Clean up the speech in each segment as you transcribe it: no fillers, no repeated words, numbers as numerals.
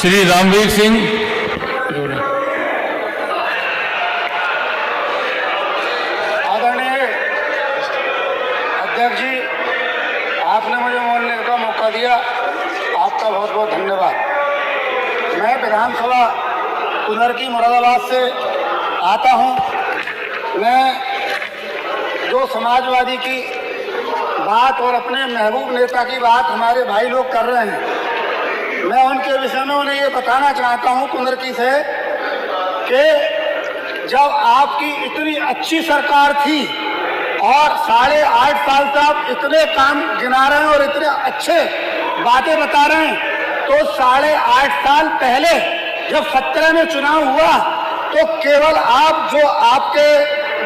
श्री रामवीर सिंह। आदरणीय अध्यक्ष जी, आपने मुझे बोलने का मौका दिया, आपका बहुत बहुत धन्यवाद। मैं विधानसभा कुनरकी मुरादाबाद से आता हूं। मैं जो समाजवादी की बात और अपने महबूब नेता की बात हमारे भाई लोग कर रहे हैं, मैं उनके विषय में उन्हें ये बताना चाहता हूं कुनरकी से कि जब आपकी इतनी अच्छी सरकार थी और 8.5 साल से आप इतने काम गिना रहे हैं और इतने अच्छे बातें बता रहे हैं, तो 8.5 साल पहले जब 17 में चुनाव हुआ तो केवल आप जो आपके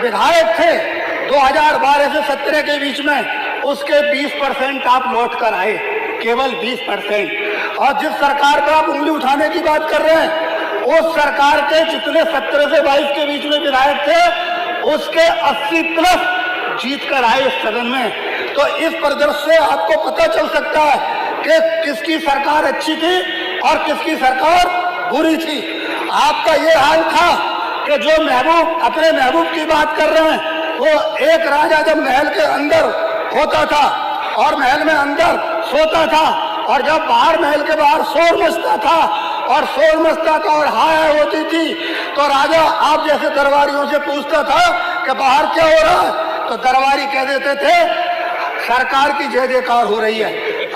विधायक थे 2012 से 17 के बीच में, उसके 20% आप लौट कर आए, केवल 20%। और जिस सरकार पर आप उंगली उठाने की बात कर रहे हैं, उस सरकार के जितने 17 से 22 के बीच में विधायक थे, उसके 80+ जीत कर आए इस सदन में। तो इस परिदृश्य से आपको पता चल सकता है कि किसकी सरकार अच्छी थी और किसकी सरकार बुरी थी। आपका ये हाल था कि जो महबूब, अपने महबूब की बात कर रहे हैं, वो एक राजा जब महल के अंदर होता था और महल में अंदर सोता था, और जब बाहर महल के बाहर शोर मचता था और हाय होती थी, तो राजा आप जैसे दरबारियों से पूछता था कि बाहर क्या हो रहा है, तो दरबारी कह देते थे सरकार की जय जयकार हो रही है।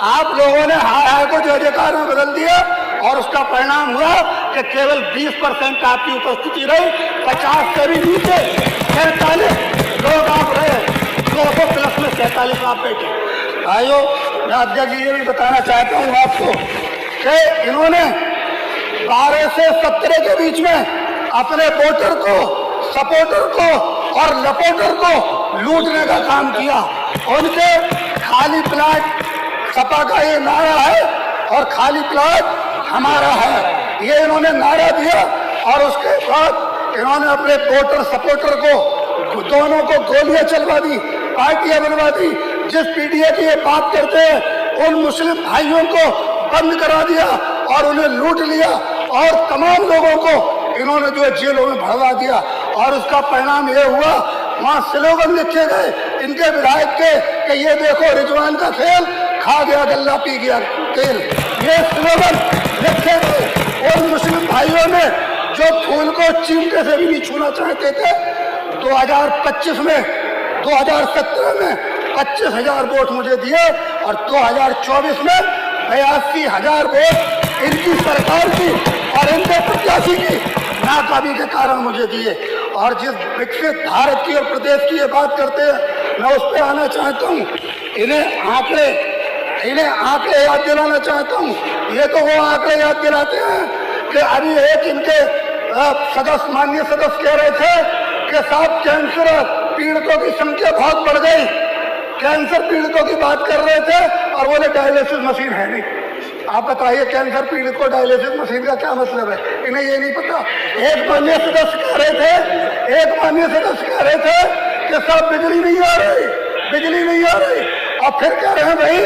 आप लोगों ने हाय को जय जयकार में बदल दिया और उसका परिणाम हुआ कि केवल 20% आपकी उपस्थिति रही। 50 से भी नीचे 47 लोग आप रहे, 200+ में 47 आप बैठे। भाइयों, मैं अध्यक्ष जी ये भी बताना चाहता हूँ आपको कि इन्होंने 12 से 17 के बीच में अपने वोटर को, सपोर्टर को और लपोटर को लूटने का काम किया। उनके खाली प्लाट, सपा का ये नारा है और खाली प्लाट हमारा है, ये इन्होंने नारा दिया। और उसके बाद इन्होंने अपने वोटर सपोर्टर को, दोनों को गोलियां चलवा दी, पार्टियां बनवा दी। जिस पीडीए की ये बात करते हैं, उन मुस्लिम भाइयों को बंद करा दिया और उन्हें लूट लिया, और तमाम लोगों को इन्होंने जो है जेलों में भरवा दिया। और उसका परिणाम ये हुआ, वहाँ स्लोगन लिखे गए इनके विधायक के कि ये देखो रिजवान का खेल, खा गया गल्ला पी गया तेल। ये स्लोगन लिखे गए। और मुस्लिम भाइयों ने जो फूल को चिमटे से भी नहीं छूना चाहते थे, 2025 में, 2017 में 25,000 वोट मुझे दिए और 2024 में 82,000 वोट इनकी सरकार की और इनके प्रत्याशी की नाकामी के कारण मुझे दिए। और जिस विकसित भारत की और प्रदेश की ये बात करते हैं, मैं उस पर आना चाहता हूँ। इन्हें आंकड़े याद दिलाना चाहता हूँ। ये तो वो आंकड़े याद दिलाते हैं कि अभी एक इनके सदस्य, माननीय सदस्य कह रहे थे कि साहब कैंसर पीड़ितों की संख्या बहुत बढ़ गई। कैंसर पीड़ितों की बात कर रहे थे और बोले डायलिसिस मशीन है नहीं। आप बताइए कैंसर पीड़ित को डायलिसिस मशीन का क्या मतलब है? इन्हें ये नहीं पता। एक माननीय सदस्य कह रहे थे कि साहब बिजली नहीं आ रही, और फिर कह रहे हैं भाई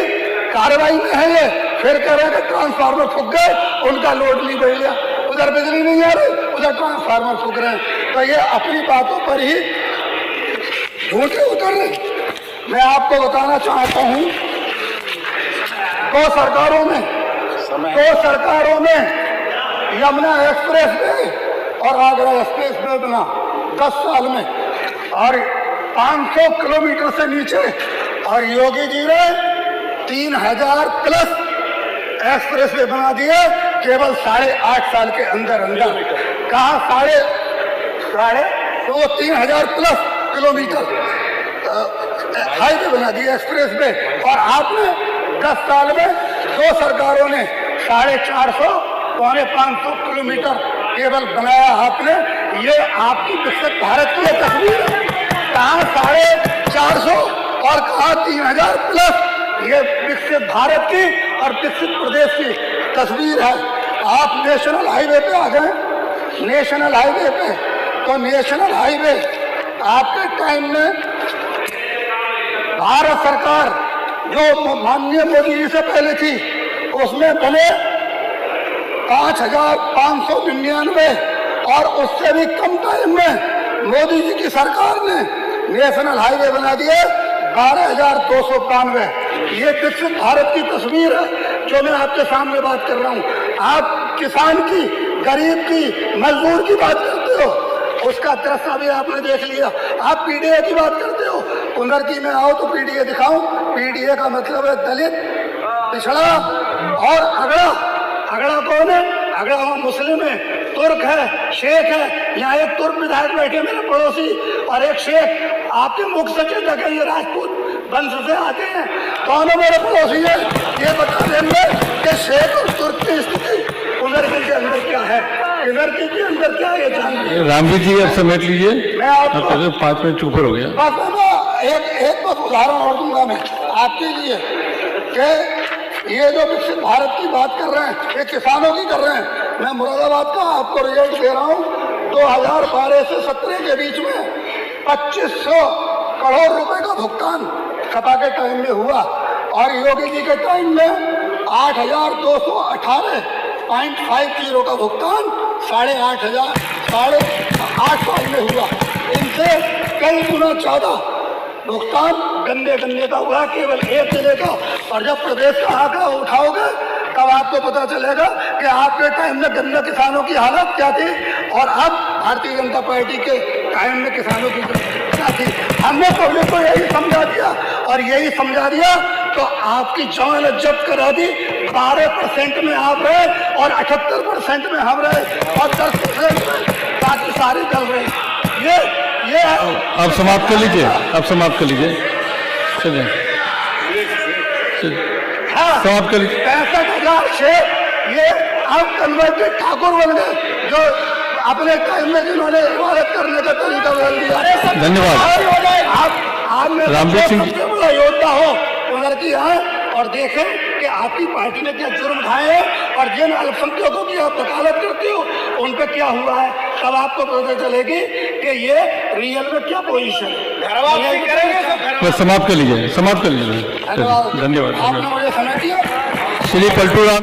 कार्रवाई में है ये, फिर कह रहे हैं कि ट्रांसफार्मर फूक गए, उनका लोड नहीं बढ़ गया। उधर बिजली नहीं आ रही, उधर ट्रांसफार्मर फूक रहे हैं। तो ये अपनी बातों पर ही झूठे उतर रहे। मैं आपको बताना चाहता हूं, दो सरकारों ने यमुना एक्सप्रेस वे और आगरा एक्सप्रेस वे बना 10 साल में, और 500 किलोमीटर से नीचे। और योगी जी ने 3,000+ एक्सप्रेस वे बना दिए केवल 8.5 साल के अंदर। कहा साढ़े तो 3,000+ किलोमीटर हाईवे बना दिया, एक्सप्रेस वे। और आपने 10 साल में दो सरकारों ने 450, 550 किलोमीटर केवल बनाया आपने। ये आपकी विकसित भारत की तस्वीर है। कहाँ 450 और कहाँ 3,000+। ये विकसित भारत की और विकसित प्रदेश की तस्वीर है। आप नेशनल हाईवे पे आ गए, नेशनल हाईवे पे, तो नेशनल हाईवे आपके टाइम में भारत सरकार जो माननीय मोदी जी से पहले थी, उसमें बने 5,599 और उससे भी कम टाइम में मोदी जी की सरकार ने नेशनल हाईवे बना दिए 12,292। ये विकसित भारत की तस्वीर है जो मैं आपके सामने बात कर रहा हूँ। आप किसान की, गरीब की, मजदूर की बात करते हो, उसका दृश्य अभी आपने देख लिया। आप पीडीए की बात करते हो, कुंदरकी में आओ तो पीडीए दिखाऊं। पीडीए का मतलब है दलित, पिछड़ा और अगड़ा। अगड़ा कौन है? अगड़ा वो मुस्लिम है, तुर्क है, शेख है। यहाँ एक तुर्क विधायक बैठे मेरे पड़ोसी और एक शेख, आपके मुख्य सचेतक है, ये राजपूत वंश से आते हैं, दोनों मेरे पड़ोसी है। ये बता देंगे कि शेख और तुर्क की स्थिति कुंदरकी के अंदर क्या है, कुंदरकी के अंदर क्या है, ये जानते। रामवीर जी आप समेट लीजिए, मैं आपको 5 मिनट ऊपर हो गया। बस एक बस उदाहरण और दूंगा मैं आपके लिए कि ये जो विकसित भारत की बात कर रहे हैं, ये किसानों की कर रहे हैं। मैं मुरादाबाद का आपको रिजल्ट दे रहा हूँ। 2012 से 17 के बीच में 2500 करोड़ रुपए का भुगतान सपा के टाइम में हुआ और योगी जी के टाइम में 8,218.50 का भुगतान 8,500 साल में हुआ। इनसे कई गुना ज्यादा भुगतान गन्ने का हुआ, केवल एक जिले का। और जब प्रदेश का आंकड़ा उठाओगे तब आपको पता चलेगा कि आपके टाइम में गन्ना किसानों की हालत क्या थी और अब भारतीय जनता पार्टी के टाइम में किसानों की क्या थी। हमने पब्लिक को यही समझा दिया और यही समझा दिया तो आपकी जमानत जब्त करा दी। 12% में आप रहे और 78% में हम रहे और 10% में बाकी सारे चल रहे। ये आप समाप्त कर लीजिए, आप समाप्त कर लीजिए, चलिए समाप्त कर लीजिए। 65,000 शेख ये अब कन्वर्टेड ठाकुर बन गए जो अपने टाइम में जिन्होंने इबादत करने का तरीका बदल दिया। धन्यवाद। आप रामवीर सिंह सबसे बड़ा योद्धा हो उधर आए और देखें कि आपकी पार्टी ने क्या जुर्म ढाए हैं और जिन अल्पसंख्यकों की आप वकालत करते हो उन पर क्या हुआ है, तब आपको पता चलेगी कि ये रियल में क्या पोजीशन है। बस समाप्त कर लीजिए, समाप्त कर लीजिए। धन्यवाद। धन्यवाद। आपने मुझे समय दिया। श्री पलटू राम।